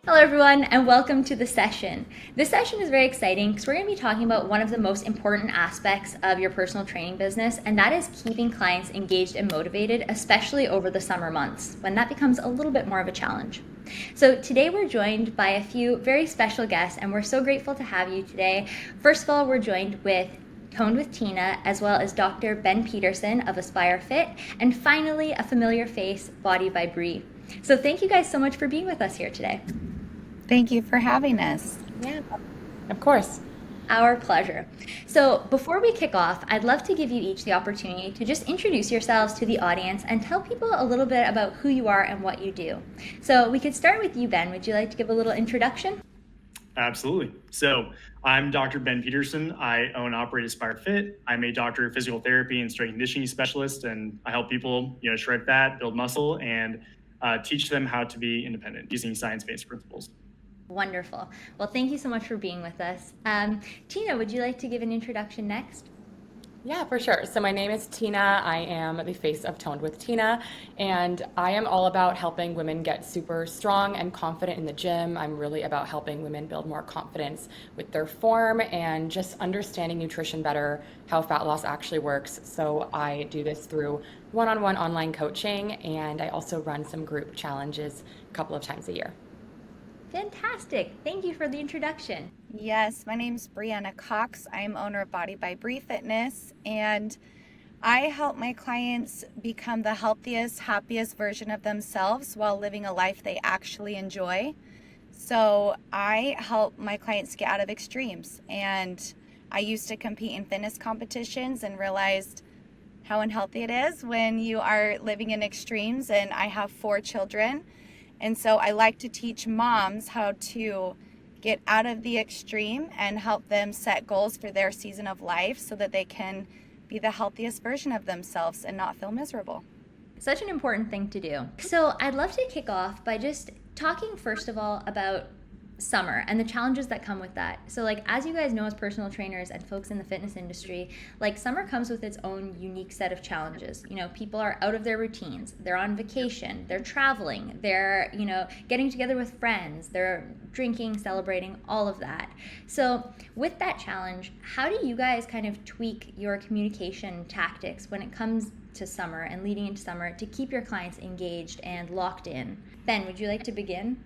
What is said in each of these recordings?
Hello, everyone, and welcome to the session. This session is very exciting because we're going to be talking about one of the most important aspects of your personal training business, and that is keeping clients engaged and motivated, especially over the summer months when that becomes a little bit more of a challenge. So today we're joined by a few very special guests, and we're so grateful to have you today. First of all, we're joined with Toned with Tina, as well as Dr. Ben Petersen of Aspire Fit, and finally, a familiar face, By Bree. So thank you guys so much for being with us here today. Thank you for having us. Yeah, of course. Our pleasure. So before we kick off, I'd love to give you each the opportunity to just introduce yourselves to the audience and tell people a little bit about who you are and what you do. So we could start with you, Ben. Would you like to give a little introduction? Absolutely. So I'm Dr. Ben Petersen. I own and operate Aspire Fit. I'm a doctor of physical therapy and strength and conditioning specialist, and I help people, shred fat, build muscle, and teach them how to be independent using science-based principles. Wonderful. Well, thank you so much for being with us. Tina, would you like to give an introduction next? Yeah, for sure. So my name is Tina. I am the face of Toned with Tina, and I am all about helping women get super strong and confident in the gym. I'm really about helping women build more confidence with their form and just understanding nutrition better, how fat loss actually works. So I do this through one-on-one online coaching, and I also run some group challenges a couple of times a year. Fantastic. Thank you for the introduction. Yes, my name's BreeAnna Cox. I am owner of By Bree Fitness, and I help my clients become the healthiest, happiest version of themselves while living a life they actually enjoy. So I help my clients get out of extremes, and I used to compete in fitness competitions and realized how unhealthy it is when you are living in extremes, and I have 4 children. And so I like to teach moms how to get out of the extreme and help them set goals for their season of life so that they can be the healthiest version of themselves and not feel miserable. Such an important thing to do. So I'd love to kick off by just talking first of all about summer and the challenges that come with that. So as you guys know, as personal trainers and folks in the fitness industry, summer comes with its own unique set of challenges. People are out of their routines, they're on vacation, they're traveling, they're getting together with friends, they're drinking, celebrating, all of that. So with that challenge, how do you guys kind of tweak your communication tactics when it comes to summer and leading into summer to keep your clients engaged and locked in? Ben, would you like to begin?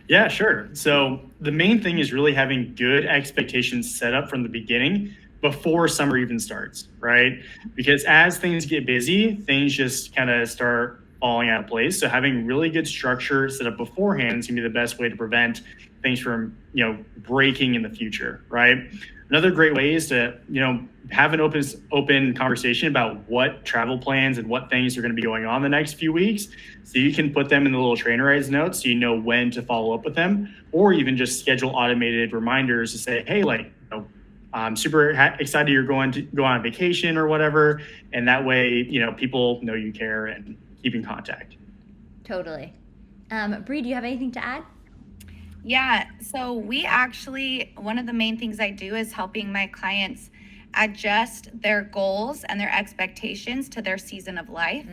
Yeah, sure. So the main thing is really having good expectations set up from the beginning before summer even starts, right? Because as things get busy, things just kind of start falling out of place. So having really good structure set up beforehand is going to be the best way to prevent things from, breaking in the future, right? Another great way is to, have an open conversation about what travel plans and what things are going to be going on the next few weeks. So you can put them in the little Trainerize notes so you know when to follow up with them, or even just schedule automated reminders to say, hey, I'm super excited you're going to go on vacation or whatever. And that way, people know you care and keep in contact. Totally. Bree, do you have anything to add? Yeah, so one of the main things I do is helping my clients adjust their goals and their expectations to their season of life.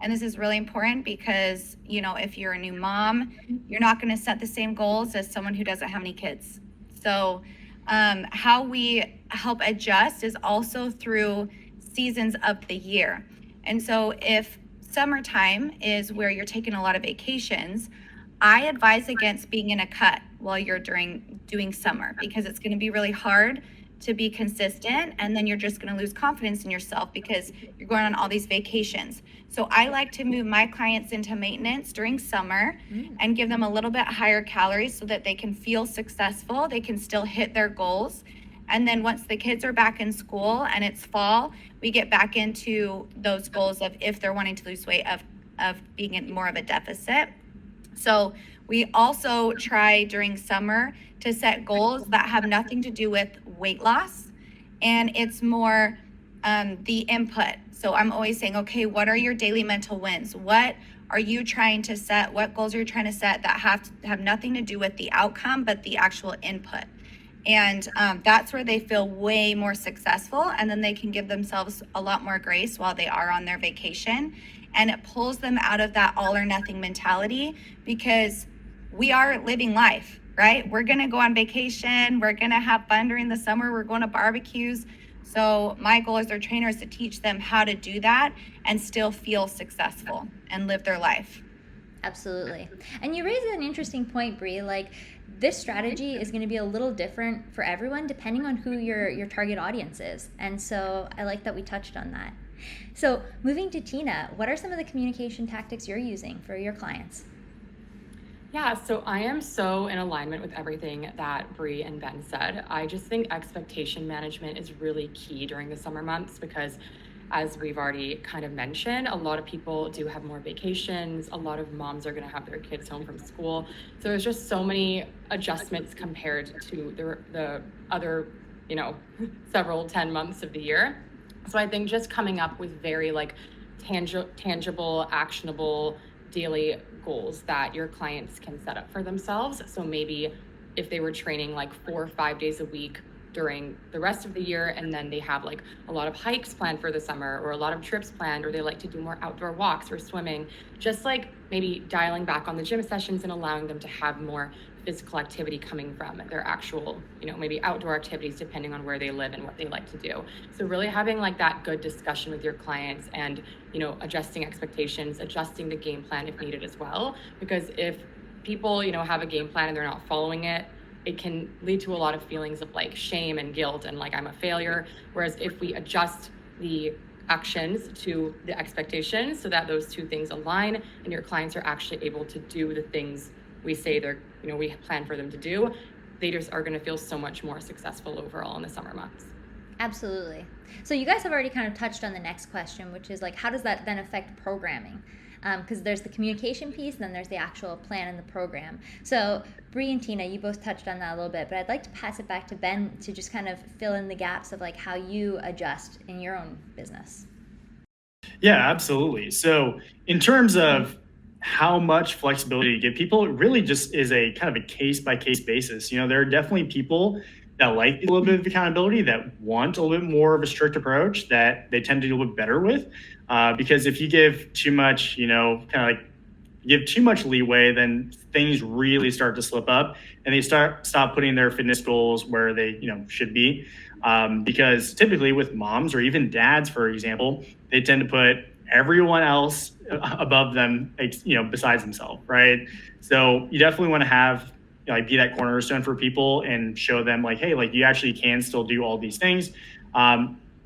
And this is really important because, if you're a new mom, you're not going to set the same goals as someone who doesn't have any kids. So how we help adjust is also through seasons of the year. And so if summertime is where you're taking a lot of vacations, I advise against being in a cut while you're doing summer, because it's going to be really hard to be consistent, and then you're just going to lose confidence in yourself because you're going on all these vacations. So I like to move my clients into maintenance during summer and give them a little bit higher calories so that they can feel successful, they can still hit their goals. And then once the kids are back in school and it's fall, we get back into those goals of, if they're wanting to lose weight, of being in more of a deficit. So we also try during summer to set goals that have nothing to do with weight loss, and it's more the input. So I'm always saying, okay, what are your daily mental wins? What are you trying to set? What goals are you trying to set that have nothing to do with the outcome, but the actual input? And that's where they feel way more successful, and then they can give themselves a lot more grace while they are on their vacation. And it pulls them out of that all or nothing mentality, because we are living life, right? We're going to go on vacation. We're going to have fun during the summer. We're going to barbecues. So my goal as their trainer is to teach them how to do that and still feel successful and live their life. Absolutely. And you raise an interesting point, Bree. Like, this strategy is going to be a little different for everyone depending on who your target audience is. And so I like that we touched on that. So moving to Tina, what are some of the communication tactics you're using for your clients? Yeah, so I am so in alignment with everything that Bree and Ben said. I just think expectation management is really key during the summer months because, as we've already kind of mentioned, a lot of people do have more vacations. A lot of moms are going to have their kids home from school. So there's just so many adjustments compared to the other, several 10 months of the year. So I think just coming up with very tangible, actionable daily goals that your clients can set up for themselves. So maybe if they were training 4 or 5 days a week during the rest of the year, and then they have a lot of hikes planned for the summer or a lot of trips planned, or they like to do more outdoor walks or swimming, just maybe dialing back on the gym sessions and allowing them to have more physical activity coming from their actual, maybe outdoor activities depending on where they live and what they like to do. So really having that good discussion with your clients and, adjusting expectations, adjusting the game plan if needed as well. Because if people, have a game plan and they're not following it, it can lead to a lot of feelings of shame and guilt and I'm a failure. Whereas if we adjust the actions to the expectations so that those two things align and your clients are actually able to do the things we say we plan for them to do, they just are going to feel so much more successful overall in the summer months. Absolutely. So you guys have already kind of touched on the next question, which is how does that then affect programming? Because there's the communication piece, and then there's the actual plan and the program. So Bree and Tina, you both touched on that a little bit, but I'd like to pass it back to Ben to just kind of fill in the gaps of how you adjust in your own business. Yeah, absolutely. So in terms of how much flexibility to give people, it really just is a kind of a case by case basis. There are definitely people that like a little bit of accountability, that want a little bit more of a strict approach, that they tend to do a little bit better with. Because if you give too much, give too much leeway, then things really start to slip up and they stop putting their fitness goals where they, should be. Because typically with moms or even dads, for example, they tend to put everyone else above them, besides themselves, right? So you definitely want to have, be that cornerstone for people and show them hey, you actually can still do all these things.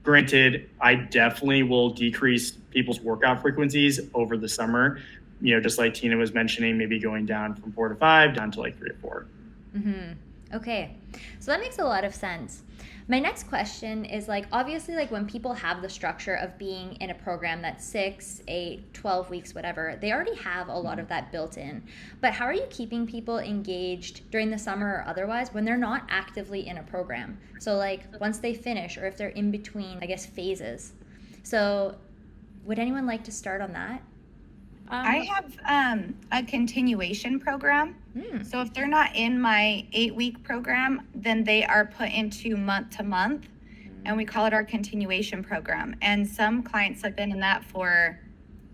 Granted, I definitely will decrease people's workout frequencies over the summer, just like Tina was mentioning, maybe going down from 4 to 5 down to 3 to 4. Mm-hmm. Okay, so that makes a lot of sense. My next question is obviously when people have the structure of being in a program that's 6, 8, 12 weeks, whatever, they already have a lot of that built in. But how are you keeping people engaged during the summer or otherwise when they're not actively in a program? So once they finish, or if they're in between, phases. So would anyone like to start on that? I have a continuation program. So if they're not in my 8-week program, then they are put into month to month, and we call it our continuation program. And some clients have been in that for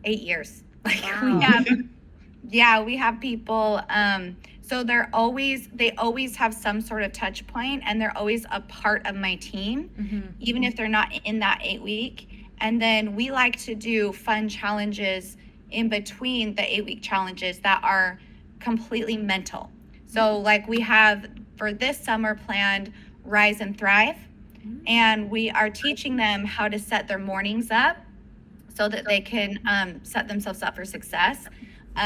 8 years. Wow. we have people. So they always have some sort of touch point, and they're always a part of my team, even if they're not in that 8-week. And then we like to do fun challenges in between the 8-week challenges that are completely mental. So we have for this summer planned Rise and Thrive, and we are teaching them how to set their mornings up so that they can set themselves up for success.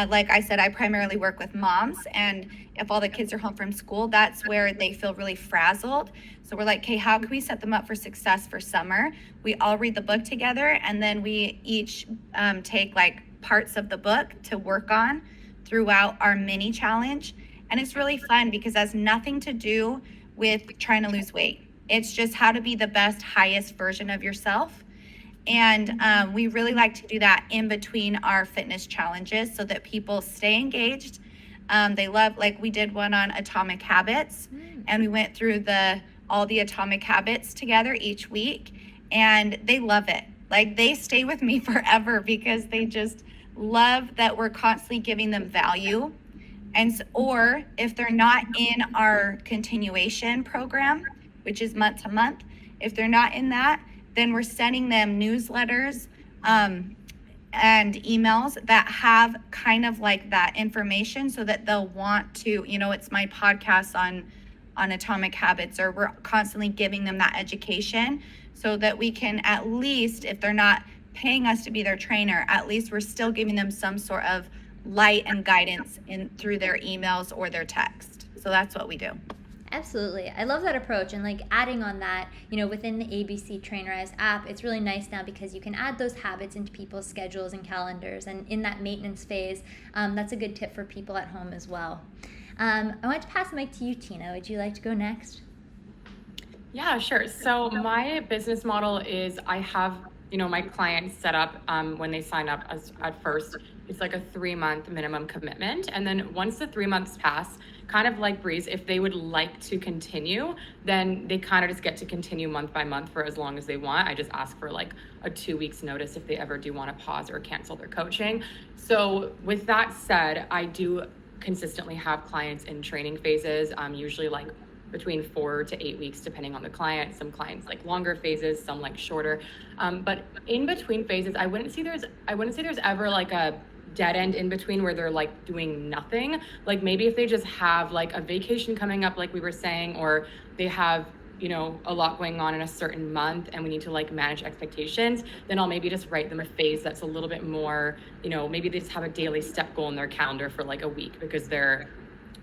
Like I said, I primarily work with moms, and if all the kids are home from school, that's where they feel really frazzled. So we're okay, how can we set them up for success for summer? We all read the book together, and then we each take parts of the book to work on throughout our mini challenge. And it's really fun because it has nothing to do with trying to lose weight. It's just how to be the best, highest version of yourself. And we really like to do that in between our fitness challenges so that people stay engaged. They love, we did one on atomic habits, and we went through all the atomic habits together each week, and they love it. They stay with me forever because they just love that we're constantly giving them value. Or if they're not in our continuation program, which is month to month, if they're not in that, then we're sending them newsletters and emails that have kind of like that information so that they'll want to, it's my podcast on atomic habits, or we're constantly giving them that education so that we can, at least if they're not paying us to be their trainer, at least we're still giving them some sort of light and guidance through their emails or their text. So that's what we do. Absolutely. I love that approach. And like adding on that, within the ABC Trainerize app, it's really nice now because you can add those habits into people's schedules and calendars. And in that maintenance phase, that's a good tip for people at home as well. I want to pass the mic to you, Tina. Would you like to go next? Yeah, sure. So my business model is I have, my clients set up when they sign up at first, it's like a 3-month minimum commitment. And then once the 3 months pass, kind of like Bree's, if they would like to continue, then they kind of just get to continue month by month for as long as they want. I just ask for like a 2 weeks notice if they ever do want to pause or cancel their coaching. So with that said, I do consistently have clients in training phases, usually like between 4 to 8 weeks, depending on the client. Some clients like longer phases, some like shorter. But in between phases, I wouldn't say there's ever like a dead end in between where they're like doing nothing. Like maybe if they just have like a vacation coming up, like we were saying, or they have, a lot going on in a certain month and we need to like manage expectations, then I'll maybe just write them a phase that's a little bit more, maybe they just have a daily step goal in their calendar for like a week because they're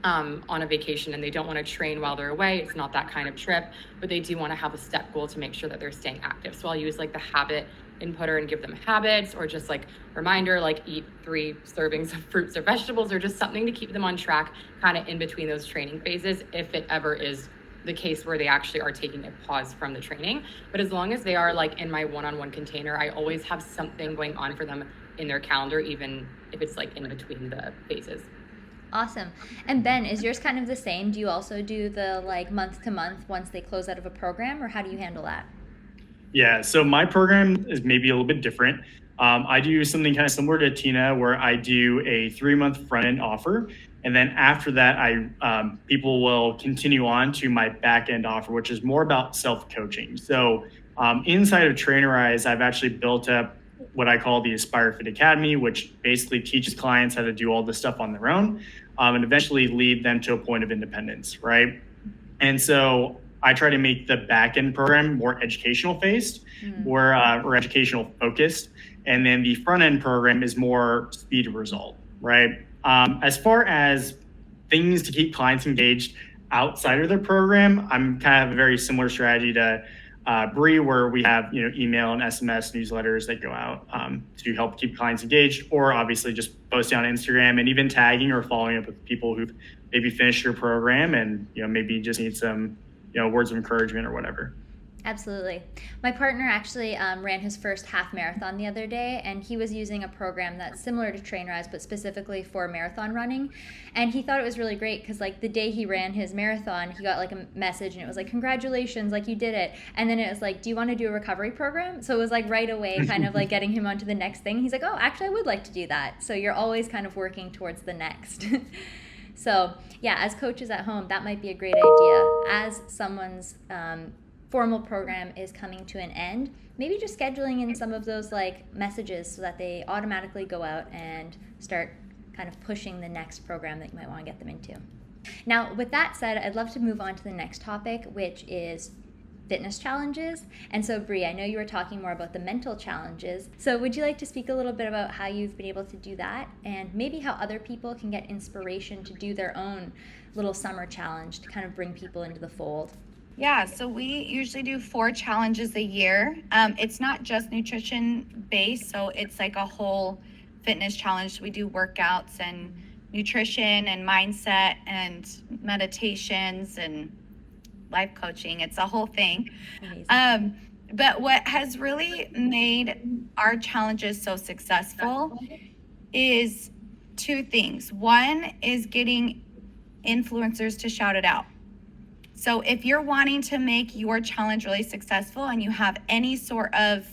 on a vacation and they don't want to train while they're away. It's not that kind of trip, but they do want to have a step goal to make sure that they're staying active. So I'll use like the habit inputter and give them habits, or just like reminder, like eat 3 servings of fruits or vegetables, or just something to keep them on track kind of in between those training phases, if it ever is the case where they actually are taking a pause from the training. But as long as they are like in my one-on-one container, I always have something going on for them in their calendar, even if it's like in between the phases. Awesome. And Ben, is yours kind of the same? Do you also do the like month to month once they close out of a program, or how do you handle that? Yeah, so my program is maybe a little bit different. I do something kind of similar to Tina, where I do a 3-month front end offer. And then after that, people will continue on to my back end offer, which is more about self-coaching. So inside of Trainerize, I've actually built up what I call the Aspire Fit Academy, which basically teaches clients how to do all this stuff on their own and eventually lead them to a point of independence, right? And so I try to make the back end program more educational based or educational focused. And then the front end program is more speed to result, right? As far as things to keep clients engaged outside of their program, I'm kind of a very similar strategy to Bree, where we have email and SMS newsletters that go out to help keep clients engaged, or obviously just posting on Instagram and even tagging or following up with people who've maybe finished your program and maybe just need some words of encouragement or whatever. Absolutely. My partner actually ran his first half marathon the other day, and he was using a program that's similar to Trainerize, but specifically for marathon running. And he thought it was really great because like the day he ran his marathon, he got like a message and it was like, congratulations, like you did it. And then it was like, do you want to do a recovery program? So it was like right away kind of like getting him onto the next thing. He's like, oh, actually I would like to do that. So you're always kind of working towards the next. So yeah, as coaches at home, that might be a great idea. As someone's formal program is coming to an end, maybe just scheduling in some of those like messages so that they automatically go out and start kind of pushing the next program that you might want to get them into. Now, with that said, I'd love to move on to the next topic, which is fitness challenges. And so, Bree, I know you were talking more about the mental challenges. So would you like to speak a little bit about how you've been able to do that, and maybe how other people can get inspiration to do their own little summer challenge to kind of bring people into the fold? Yeah, so we usually do 4 challenges a year. It's not just nutrition based, so it's like a whole fitness challenge. We do workouts and nutrition and mindset and meditations and life coaching. It's a whole thing. But what has really made our challenges so successful is 2 things. One is getting influencers to shout it out. So if you're wanting to make your challenge really successful and you have any sort of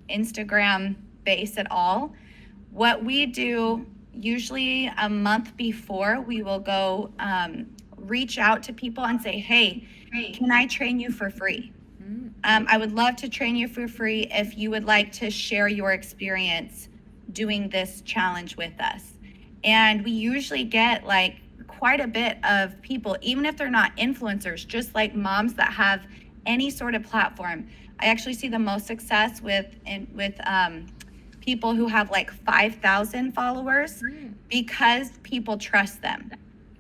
Instagram base at all, what we do usually a month before, we will go reach out to people and say, hey, can I train you for free? I would love to train you for free if you would like to share your experience doing this challenge with us. And we usually get like quite a bit of people, even if they're not influencers, just like moms that have any sort of platform. I actually see the most success with people who have like 5,000 followers because people trust them.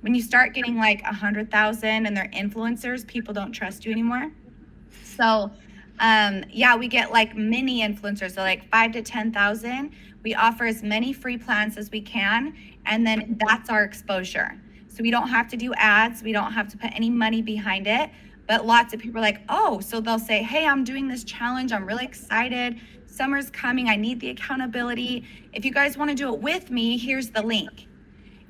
When you start getting like 100,000 and they're influencers, people don't trust you anymore. So yeah, we get like mini influencers, so like 5 to 10,000. We offer as many free plans as we can, and then that's our exposure. So we don't have to do ads, we don't have to put any money behind it. But lots of people are like, oh, so they'll say, hey, I'm doing this challenge, I'm really excited, summer's coming, I need the accountability. If you guys want to do it with me, here's the link.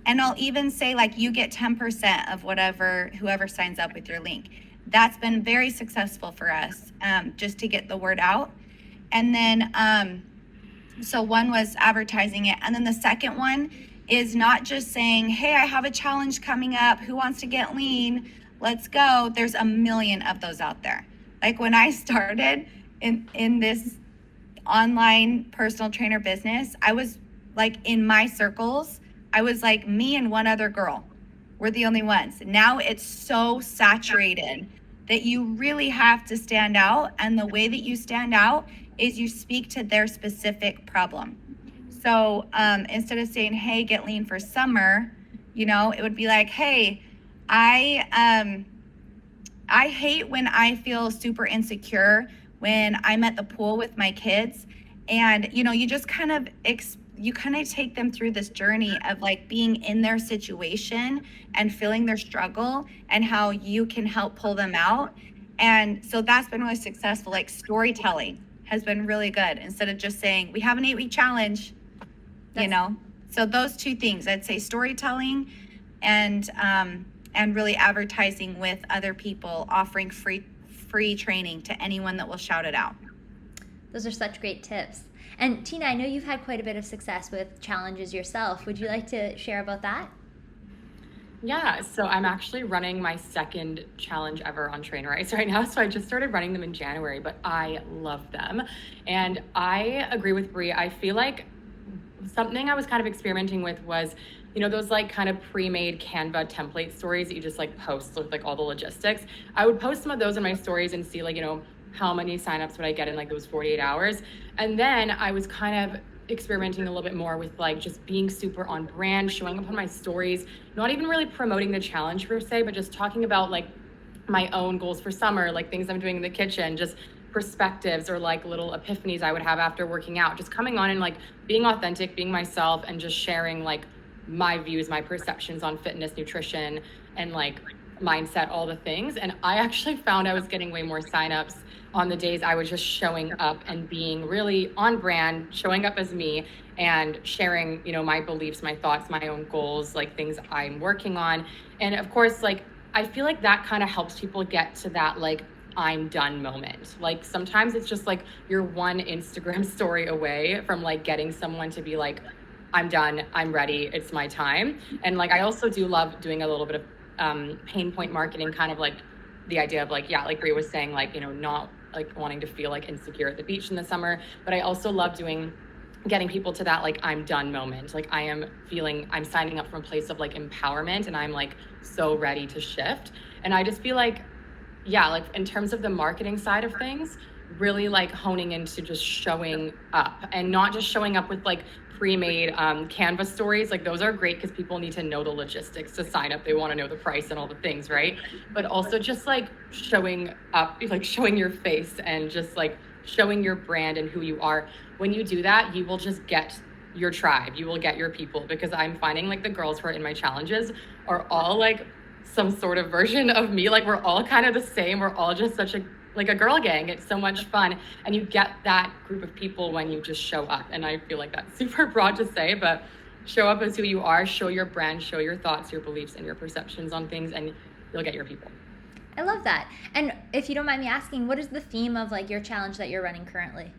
And I'll even say like, you get 10% of whoever signs up with your link. That's been very successful for us, just to get the word out. And then, so one was advertising it. And then the second one is not just saying, hey, I have a challenge coming up. Who wants to get lean? Let's go. There's a million of those out there. Like when I started in this online personal trainer business, I was like in my circles, I was like me and one other girl. We're the only ones. Now it's so saturated that you really have to stand out. And the way that you stand out is you speak to their specific problem. So instead of saying, hey, get lean for summer, it would be like, hey, I hate when I feel super insecure when I'm at the pool with my kids. And, you just kind of take them through this journey of like being in their situation and feeling their struggle and how you can help pull them out. And so that's been really successful. Like storytelling has been really good instead of just saying we have an 8-week challenge, So those two things, I'd say storytelling and really advertising with other people, offering free training to anyone that will shout it out. Those are such great tips. And Tina, I know you've had quite a bit of success with challenges yourself. Would you like to share about that? Yeah, so I'm actually running my second challenge ever on Trainerize right now. So I just started running them in January, but I love them. And I agree with Bree. I feel like something I was kind of experimenting with was, those like kind of pre-made Canva template stories that you just like post with like all the logistics. I would post some of those in my stories and see like, how many signups would I get in like those 48 hours. And then I was kind of experimenting a little bit more with like just being super on brand, showing up on my stories, not even really promoting the challenge per se, but just talking about like my own goals for summer, like things I'm doing in the kitchen, just perspectives or like little epiphanies I would have after working out, just coming on and like being authentic, being myself, and just sharing like my views, my perceptions on fitness, nutrition, and like mindset, all the things. And I actually found I was getting way more signups on the days I was just showing up and being really on brand, showing up as me and sharing, my beliefs, my thoughts, my own goals, like things I'm working on. And of course, like, I feel like that kind of helps people get to that, like, I'm done moment. Like sometimes it's just like you're one Instagram story away from like getting someone to be like, I'm done, I'm ready, it's my time. And like, I also do love doing a little bit of pain point marketing, kind of like the idea of like, yeah, like Bree was saying, like, not like wanting to feel like insecure at the beach in the summer, but I also love getting people to that, like, I'm done moment. Like I'm signing up from a place of like empowerment and I'm like so ready to shift. And I just feel like, yeah, like in terms of the marketing side of things, really like honing into just showing up and not just showing up with like pre-made Canva stories. Like those are great because people need to know the logistics to sign up. They want to know the price and all the things, right? But also just like showing up, like showing your face and just like showing your brand and who you are. When you do that, you will just get your tribe. You will get your people, because I'm finding like the girls who are in my challenges are all like some sort of version of me. Like we're all kind of the same. We're all just such a girl gang. It's so much fun. And you get that group of people when you just show up. And I feel like that's super broad to say, but show up as who you are, show your brand, show your thoughts, your beliefs, and your perceptions on things, and you'll get your people. I love that. And if you don't mind me asking, what is the theme of like your challenge that you're running currently?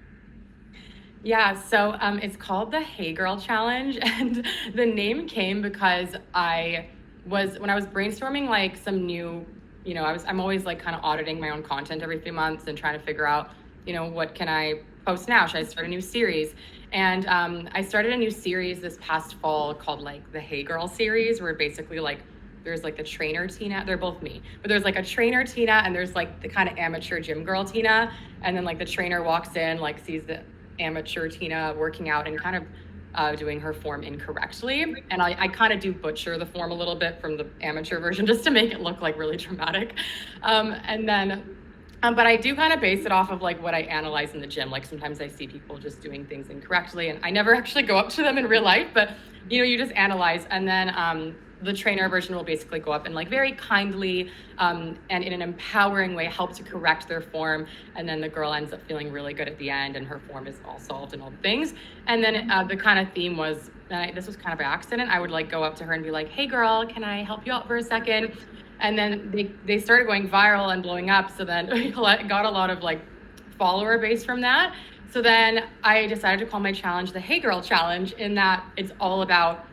Yeah, so it's called the Hey Girl Challenge, and the name came because when I was brainstorming like some new, I'm always like kind of auditing my own content every few months and trying to figure out, what can I post now? Should I start a new series? And I started a new series this past fall called like the Hey Girl series, where basically like there's like the trainer Tina, they're both me, but there's like a trainer Tina and there's like the kind of amateur gym girl Tina, and then like the trainer walks in, like sees the amateur Tina working out and kind of doing her form incorrectly. And I kind of do butcher the form a little bit from the amateur version just to make it look like really dramatic. But I do kind of base it off of like what I analyze in the gym. Like sometimes I see people just doing things incorrectly and I never actually go up to them in real life, but you just analyze. And then the trainer version will basically go up and like very kindly and in an empowering way help to correct their form. And then the girl ends up feeling really good at the end and her form is all solved and all the things. And then the kind of theme was, this was kind of an accident. I would like go up to her and be like, hey girl, can I help you out for a second? And then they started going viral and blowing up. So then we got a lot of like follower base from that. So then I decided to call my challenge the Hey Girl Challenge, in that it's all about,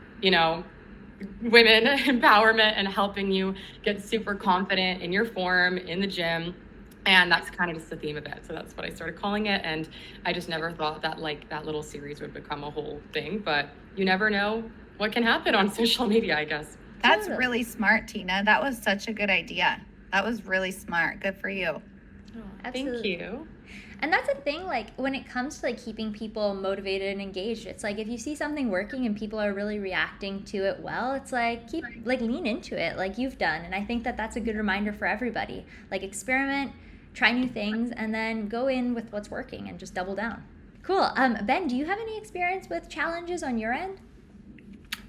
women empowerment and helping you get super confident in your form in the gym. And that's kind of just the theme of it. So that's what I started calling it. And I just never thought that like that little series would become a whole thing, but you never know what can happen on social media, I guess. That's really smart, Tina. That was such a good idea. That was really smart. Good for you. Oh, Absolutely. Thank you. And that's the thing, like when it comes to like keeping people motivated and engaged, it's like if you see something working and people are really reacting to it well, it's like lean into it like you've done. And I think that that's a good reminder for everybody. Like experiment, try new things, and then go in with what's working and just double down. Cool. Ben, do you have any experience with challenges on your end?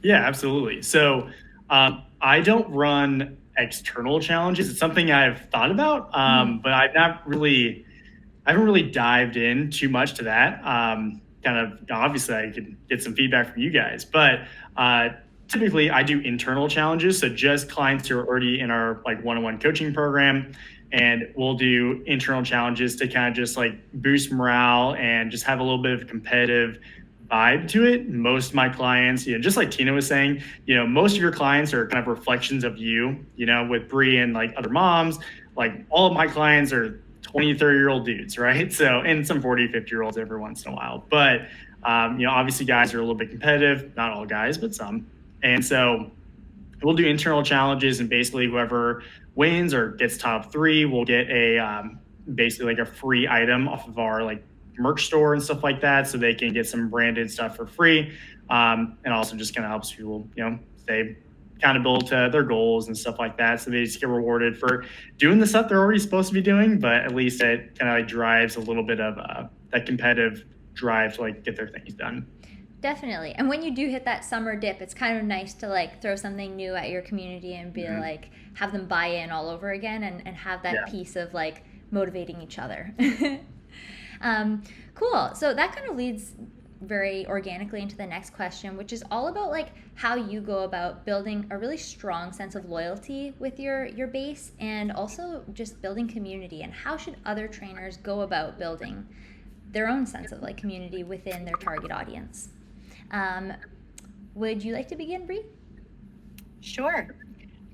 Yeah, absolutely. So I don't run external challenges. It's something I've thought about, but I haven't really dived in too much to that. Kind of obviously I could get some feedback from you guys, but typically I do internal challenges. So just clients who are already in our like one-on-one coaching program, and we'll do internal challenges to kind of just like boost morale and just have a little bit of competitive vibe to it. Most of my clients, just like Tina was saying, most of your clients are kind of reflections of you, with Bree and like other moms. Like all of my clients are 20, 30-year-old dudes, right? So, and some 40, 50-year-olds every once in a while. But, obviously guys are a little bit competitive, not all guys, but some. And so we'll do internal challenges, and basically whoever wins or gets top 3 will get basically like a free item off of our like merch store and stuff like that, so they can get some branded stuff for free, and also just kind of helps people stay accountable to their goals and stuff like that, so they just get rewarded for doing the stuff they're already supposed to be doing, but at least it kind of like drives a little bit of that competitive drive to like get their things done. Definitely. And when you do hit that summer dip, it's kind of nice to like throw something new at your community and be like have them buy in all over again, and have that piece of like motivating each other. Cool. So that kind of leads very organically into the next question, which is all about like how you go about building a really strong sense of loyalty with your base, and also just building community, and how should other trainers go about building their own sense of like community within their target audience. Would you like to begin, Bree? Sure.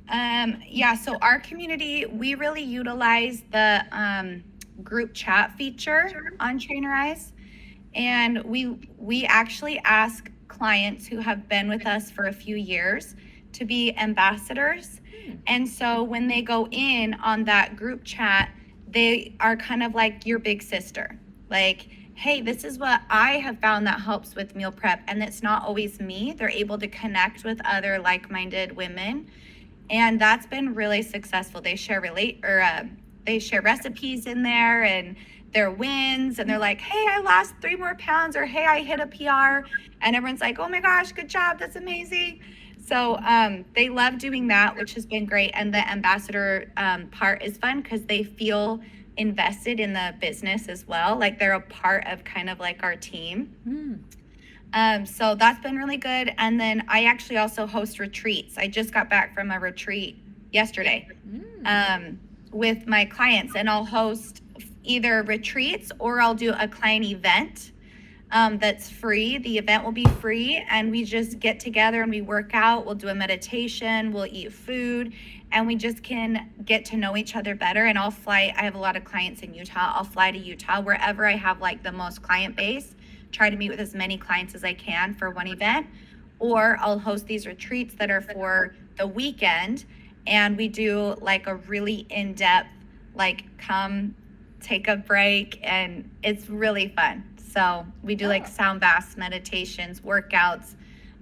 So our community, we really utilize the group chat feature on Trainerize. And we actually ask clients who have been with us for a few years to be ambassadors. And so when they go in on that group chat, they are kind of like your big sister. Like, hey, this is what I have found that helps with meal prep. And it's not always me. They're able to connect with other like-minded women. And that's been really successful. They share they share recipes in there and their wins, and they're like, hey, I lost 3 more pounds, or hey, I hit a PR, and everyone's like, oh my gosh, good job, that's amazing. So they love doing that, which has been great. And the ambassador part is fun because they feel invested in the business as well, like they're a part of kind of like our team. So that's been really good. And then I actually also host retreats. I just got back from a retreat yesterday with my clients, and I'll host either retreats or I'll do a client event that's free. The event will be free, and we just get together and we work out. We'll do a meditation, we'll eat food, and we just can get to know each other better. And I'll fly, I have a lot of clients in Utah. I'll fly to Utah wherever I have like the most client base, try to meet with as many clients as I can for one event. Or I'll host these retreats that are for the weekend, and we do like a really in-depth, like come take a break, and it's really fun. So we do like sound baths, meditations, workouts,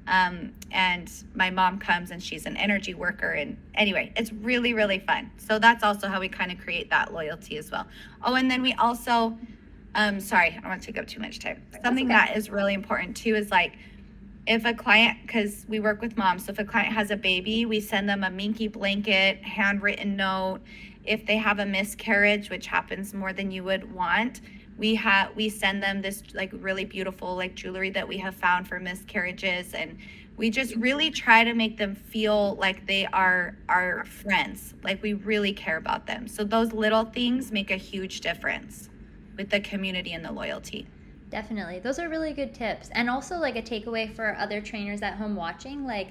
and my mom comes and she's an energy worker. And anyway, it's really, really fun. So that's also how we kind of create that loyalty as well. Oh, and then we also, sorry, I don't want to take up too much time. Something that is really important too is like, if a client, because we work with moms, so if a client has a baby, we send them a minky blanket, handwritten note. If they have a miscarriage, which happens more than you would want, we send them this like really beautiful like jewelry that we have found for miscarriages, and we just really try to make them feel like they are our friends, like we really care about them. So those little things make a huge difference with the community and the loyalty. Definitely. Those are really good tips. And also like a takeaway for other trainers at home watching, like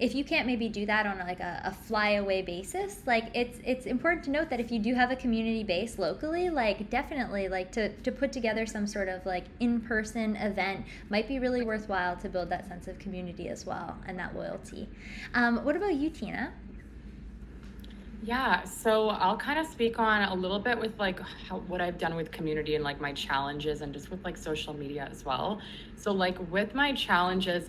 if you can't maybe do that on like a flyaway basis, like it's important to note that if you do have a community base locally, like definitely like to put together some sort of like in-person event might be really worthwhile to build that sense of community as well and that loyalty. What about you, Tina? Yeah, so I'll kind of speak on a little bit with like what I've done with community and like my challenges and just with like social media as well. So like with my challenges,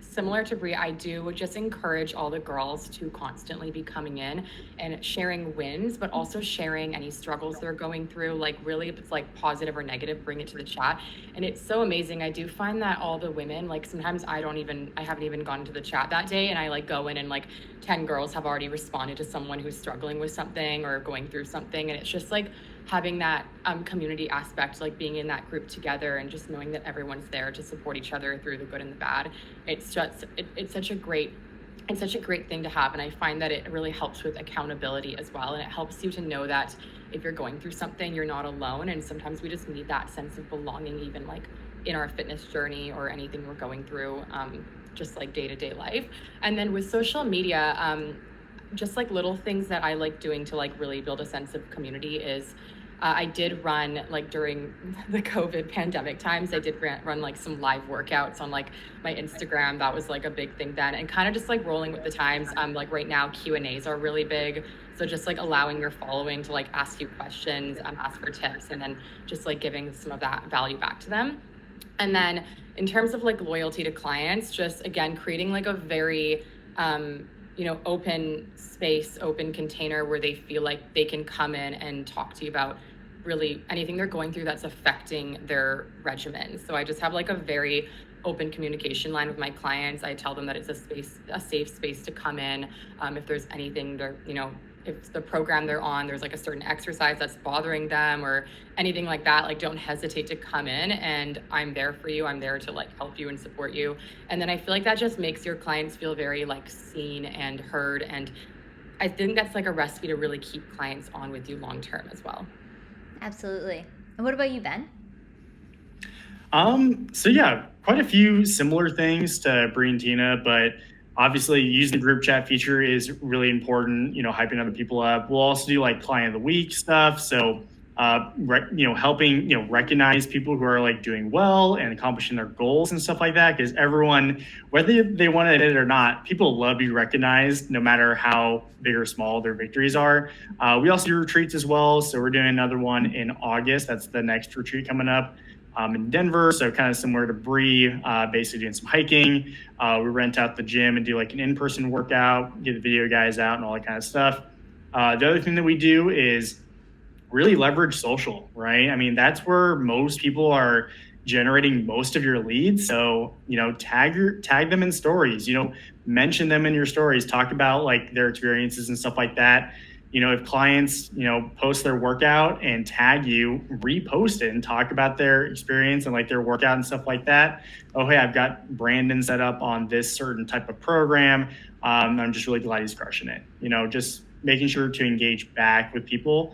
similar to Bree, I do just encourage all the girls to constantly be coming in and sharing wins, but also sharing any struggles they're going through. Like really, if it's like positive or negative, bring it to the chat. And it's so amazing. I do find that all the women, like sometimes I haven't even gone to the chat that day, and I like go in and like 10 girls have already responded to someone who's struggling with something or going through something. And it's just like having that community aspect, like being in that group together and just knowing that everyone's there to support each other through the good and the bad. It's just, it's such a great thing to have. And I find that it really helps with accountability as well. And it helps you to know that if you're going through something, you're not alone. And sometimes we just need that sense of belonging, even like in our fitness journey or anything we're going through, just like day-to-day life. And then with social media, just like little things that I like doing to like really build a sense of community is I did run like during the COVID pandemic times, I did run like some live workouts on like my Instagram. That was like a big thing then, and kind of just like rolling with the times. Like right now Q&As are really big. So just like allowing your following to like ask you questions, ask for tips, and then just like giving some of that value back to them. And then in terms of like loyalty to clients, just again, creating like a very, open space, open container where they feel like they can come in and talk to you about really anything they're going through that's affecting their regimen. So I just have like a very open communication line with my clients. I tell them that it's a safe space to come in. If there's anything they're, if the program they're on, there's like a certain exercise that's bothering them or anything like that, like don't hesitate to come in, and I'm there for you. I'm there to like help you and support you. And then I feel like that just makes your clients feel very like seen and heard. And I think that's like a recipe to really keep clients on with you long-term as well. Absolutely. And what about you, Ben? So yeah, quite a few similar things to Bree and Tina, but obviously using the group chat feature is really important, hyping other people up. We'll also do like client of the week stuff. So, helping, recognize people who are like doing well and accomplishing their goals and stuff like that. Because everyone, whether they want to admit it or not, people love to be recognized no matter how big or small their victories are. We also do retreats as well. So we're doing another one in August. That's the next retreat coming up. In Denver, so kind of similar to Bree, basically doing some hiking. We rent out the gym and do like an in-person workout, get the video guys out and all that kind of stuff. The other thing that we do is really leverage social, right? I mean, that's where most people are generating most of your leads. So, tag them in stories, mention them in your stories, talk about like their experiences and stuff like that. If clients, post their workout and tag you, repost it and talk about their experience and like their workout and stuff like that. Oh, hey, I've got Brandon set up on this certain type of program. I'm just really glad he's crushing it. Just making sure to engage back with people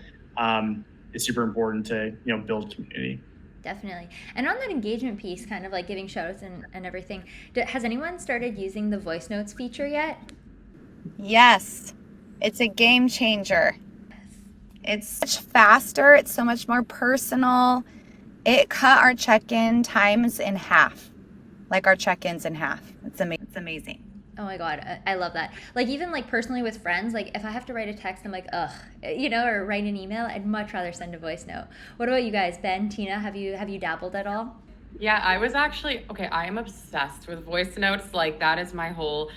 is super important to, build community. definitely. And on that engagement piece, kind of like giving shout outs and everything, has anyone started using the voice notes feature yet? Yes, it's a game changer. It's much faster. It's so much more personal. It cut our check-in times in half, like our check-ins in half. It's amazing. Oh my God, I love that. Like even like personally with friends, like if I have to write a text, I'm like, ugh, you know, or write an email, I'd much rather send a voice note. What about you guys? Ben, Tina, have you dabbled at all? Yeah, I was actually, okay, I am obsessed with voice notes. Like that is my whole,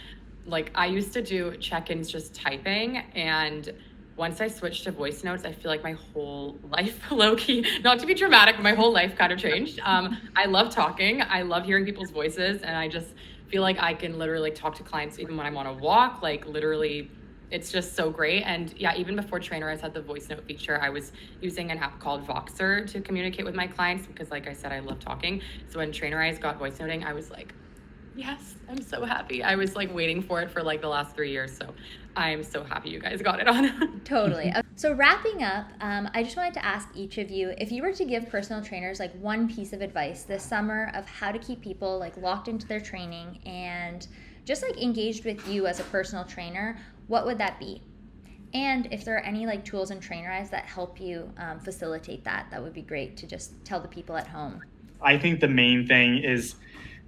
like I used to do check-ins just typing, and once I switched to voice notes, I feel like my whole life, low-key, not to be dramatic, but my whole life kind of changed. I love talking. I love hearing people's voices, and I just feel like I can literally talk to clients even when I'm on a walk, like literally it's just so great. And yeah, even before Trainerize had the voice note feature, I was using an app called Voxer to communicate with my clients because like I said, I love talking. So when Trainerize got voice noting, I was like, yes, I'm so happy. I was like waiting for it for like the last 3 years. So I'm so happy you guys got it on. Totally. So wrapping up, I just wanted to ask each of you, if you were to give personal trainers like one piece of advice this summer of how to keep people like locked into their training and just like engaged with you as a personal trainer, what would that be? And if there are any like tools in Trainerize that help you facilitate that, that would be great to just tell the people at home. I think the main thing is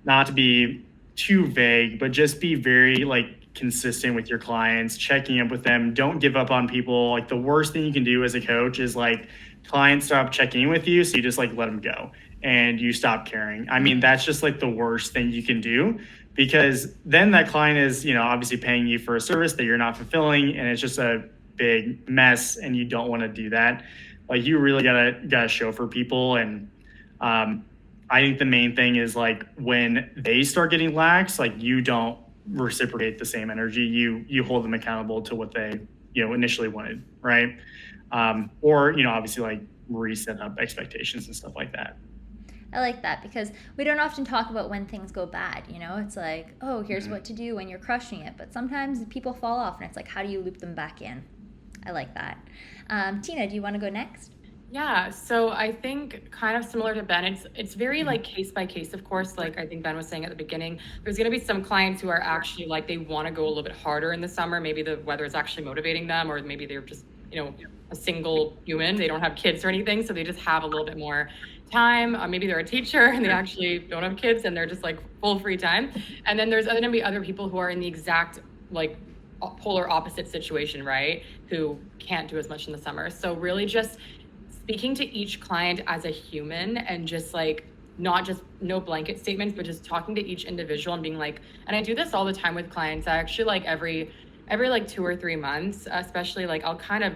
not to be too vague, but just be very like consistent with your clients, checking up with them. Don't give up on people. Like the worst thing you can do as a coach is like clients stop checking in with you, so you just like let them go and you stop caring. I mean, that's just like the worst thing you can do, because then that client is, you know, obviously paying you for a service that you're not fulfilling, and it's just a big mess, and you don't want to do that. Like you really gotta show for people. And I think the main thing is like when they start getting lax, like you don't reciprocate the same energy. You hold them accountable to what they, you know, initially wanted, right? Or, you know, obviously like reset up expectations and stuff like that. I like that because we don't often talk about when things go bad, you know? It's like, oh, here's what to do when you're crushing it. But sometimes people fall off and it's like, how do you loop them back in? I like that. Tina, do you want to go next? Yeah, so I think kind of similar to Ben, it's very like case by case, of course. Like I think Ben was saying at the beginning, there's going to be some clients who are actually like they want to go a little bit harder in the summer. Maybe the weather is actually motivating them, or maybe they're just, you know, a single human. They don't have kids or anything, so they just have a little bit more time. Maybe they're a teacher and they actually don't have kids and they're just like full free time. And then there's going to be other people who are in the exact like polar opposite situation, right? Who can't do as much in the summer. So really just speaking to each client as a human and just like not just no blanket statements, but just talking to each individual and being like, and I do this all the time with clients. I actually like every like 2 or 3 months, especially like I'll kind of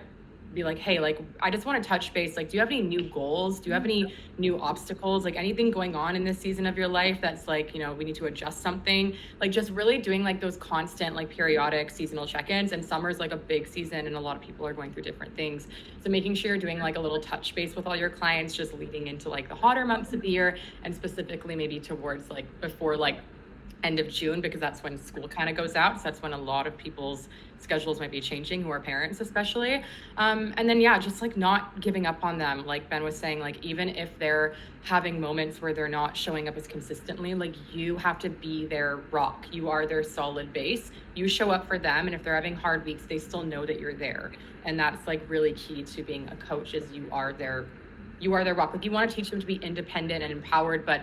be like, hey, like I just want to touch base. Like, do you have any new goals? Do you have any new obstacles? Like anything going on in this season of your life that's like, you know, we need to adjust something. Like just really doing like those constant, like periodic seasonal check-ins. And summer's like a big season and a lot of people are going through different things. So making sure you're doing like a little touch base with all your clients, just leading into like the hotter months of the year, and specifically maybe towards like before like end of June, because that's when school kind of goes out. So that's when a lot of people's schedules might be changing, who are parents especially. And then, yeah, just like not giving up on them. Like Ben was saying, like even if they're having moments where they're not showing up as consistently, like you have to be their rock. You are their solid base. You show up for them. And if they're having hard weeks, they still know that you're there. And that's like really key to being a coach, is you are their rock. Like you want to teach them to be independent and empowered, but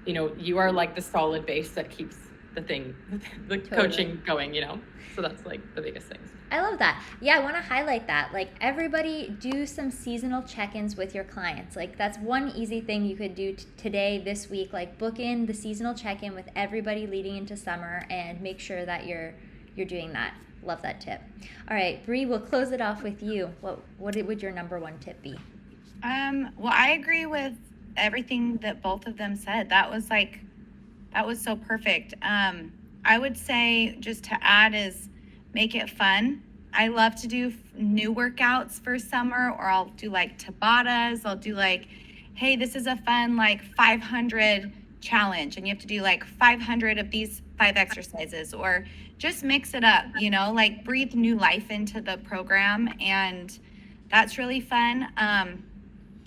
you know, you are like the solid base that keeps the Totally. coaching going, you know? So that's like the biggest things. I love that. Yeah, I want to highlight that. Like everybody do some seasonal check-ins with your clients. Like that's one easy thing you could do today, this week, like book in the seasonal check-in with everybody leading into summer and make sure that you're doing that. Love that tip. All right, Bree, we'll close it off with you. What would your number one tip be? Well, I agree with everything that both of them said. That was so perfect. I would say just to add is make it fun. I love to do new workouts for summer, or I'll do like Tabatas. I'll do like, hey, this is a fun like 500 challenge and you have to do like 500 of these 5 exercises, or just mix it up, you know, like breathe new life into the program. And that's really fun.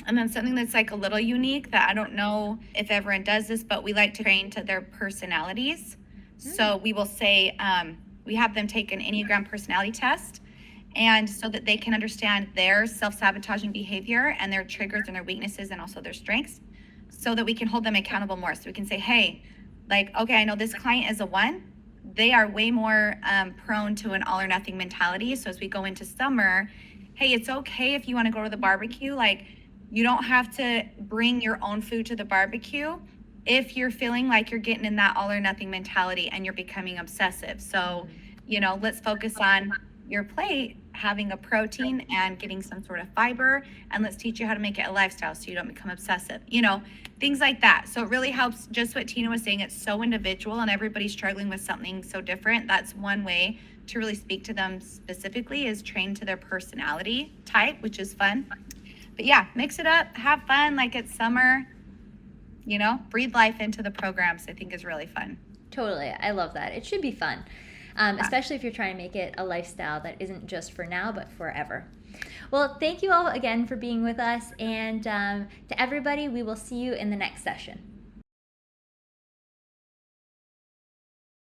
And then something that's like a little unique that I don't know if everyone does this, but we like to train to their personalities. So we will say, we have them take an Enneagram personality test, and so that they can understand their self-sabotaging behavior and their triggers and their weaknesses and also their strengths, so that we can hold them accountable more. So we can say, hey, like, okay, I know this client is a 1. They are way more prone to an all or nothing mentality. So as we go into summer, hey, it's okay if you want to go to the barbecue. Like, you don't have to bring your own food to the barbecue if you're feeling like you're getting in that all or nothing mentality and you're becoming obsessive. So, let's focus on your plate having a protein and getting some sort of fiber, and let's teach you how to make it a lifestyle so you don't become obsessive, things like that. So it really helps. Just what Tina was saying, it's so individual and everybody's struggling with something so different. That's one way to really speak to them specifically, is train to their personality type, which is fun. But yeah, mix it up, have fun, like it's summer, breathe life into the programs. I think is really fun. Totally. I love that. It should be fun, especially if you're trying to make it a lifestyle that isn't just for now, but forever. Well, thank you all again for being with us. And to everybody, we will see you in the next session.